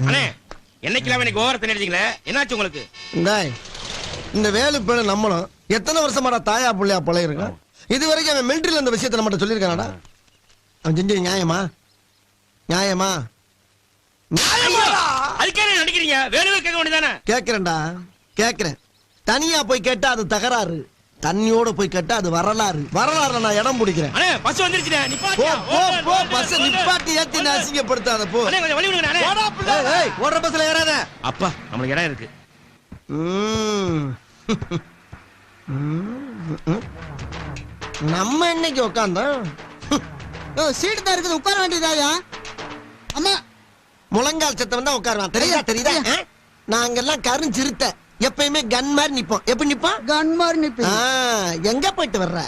அண்ணே என்னைக்கெல்லாம் எனக்கு ஓவரத்தை நினைச்சீங்களே, என்னாச்சு உங்களுக்கு? இந்த வேலு பேரு நம்மளும் எத்தனை வருஷமாடா தாயா புள்ளையா பழையிருக்கான். இது வரைக்கும் அவன் மிலிட்டரியில இந்த விஷயத்தை நம்மகிட்ட சொல்லியிருக்கானடா. அவன் செஞ்சது நியாயமா? நியாயமா? அதுக்கே நடிக்கிறீங்க, வேணுமே கேட்க வேண்டியதானே? கேட்கிறேன்டா, கேட்கிறேன். தனியா போய் கேட்டா அது தகராறு, தண்ணியோட போய் கேட்டா அது வரலாறு. வரலாறு நான் இடம் பிடிக்கிறேன். அண்ணே பஸ் வந்துருச்சுடா, போ போ போ, பஸ் நிப்பாட்டி ஏத்தி அசிங்கப்படுத்தாத போ. அண்ணே கொஞ்சம் வழி விடுங்க அண்ணே. ஏய் ஓடுற பஸ்ல ஏறாத. அப்பா நமக்கு இடம் இருக்கு. நம்ம இன்னைக்கு உட்காந்தோம். சீட்டு தான் இருக்குது, உட்கார வேண்டியதாயா? அம்மா முழங்கால் சத்தம் தான் உட்காருவான். தெரியுதா தெரியுதா? நாங்கெல்லாம் கருஞ்சிருத்த எப்பயுமே கன் மாதிரி நிப்போம். எப்படி நிப்போம்? கன் மாதிரி நிப்பி. எங்க போயிட்டு வர்ற?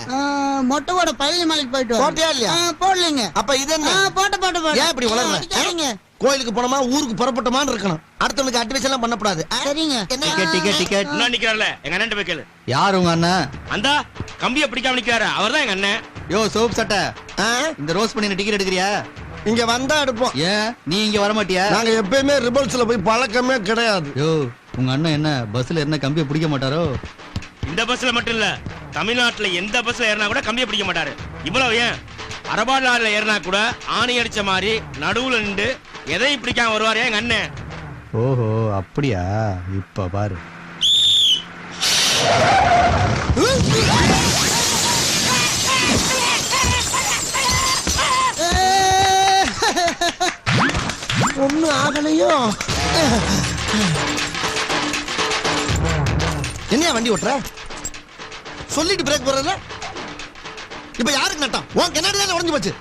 மொட்டைவோட பழனி மலைக்கு போயிட்டு போட்டியா இல்லையா? போடலீங்க. அப்ப இது என்ன? போட்ட ஏன் இப்படி வளர்ற? கோயிலுக்கு போனோமா ஊருக்கு புறப்பட்டோமான்னு இருக்கணும். அடுத்தவனுக்கு அட்வைஸ் எல்லாம் பண்ணக்கூடாது. சரிங்க. டிக்கெட் இன்னும் நிக்கிறார்ல எங்க அண்ணன் போய் கேளு. யார் உங்க அண்ணன்? அந்த கம்பியை பிடிக்காம நிக்கிறாரு, அவர்தான் எங்க அண்ணன். யோ சோப் சட்டை, இந்த ரோஸ் பண்ணி டிக்கெட் எடுக்கிறியா? இங்க வந்தா எடுப்போம். ஏன் நீ இங்க வர மாட்டியா? நாங்க எப்பயுமே ரிபல்ஸ்ல போய் பழக்கமே கிடையாது. யோ உங்க அண்ணன் என்ன பஸ்ல என்ன கம்பியை பிடிக்க மாட்டாரோ? இந்த பஸ்ல மட்டும் இல்ல, தமிழ்நாட்டுல எந்த பஸ்ல ஏறினா கூட கம்பியை பிடிக்க மாட்டாரு. இவ்வளவு ஏன் அரபாடுல ஏறினா கூட ஆணி அடிச்ச மாதிரி நடுவுல நின்று எதையும் பிடிக்காம வருவாரு எங்க அண்ணன். ஓஹோ அப்படியா? இப்ப பாரு. ஒண்ணு ஆகலையோ? என்னையா வண்டி ஓட்டுற? சொல்லிட்டு பிரேக் போடுறதுல இப்ப யாருக்கு நட்டம்? உன் கண்ணாடி தானே உடைஞ்சு போச்சு.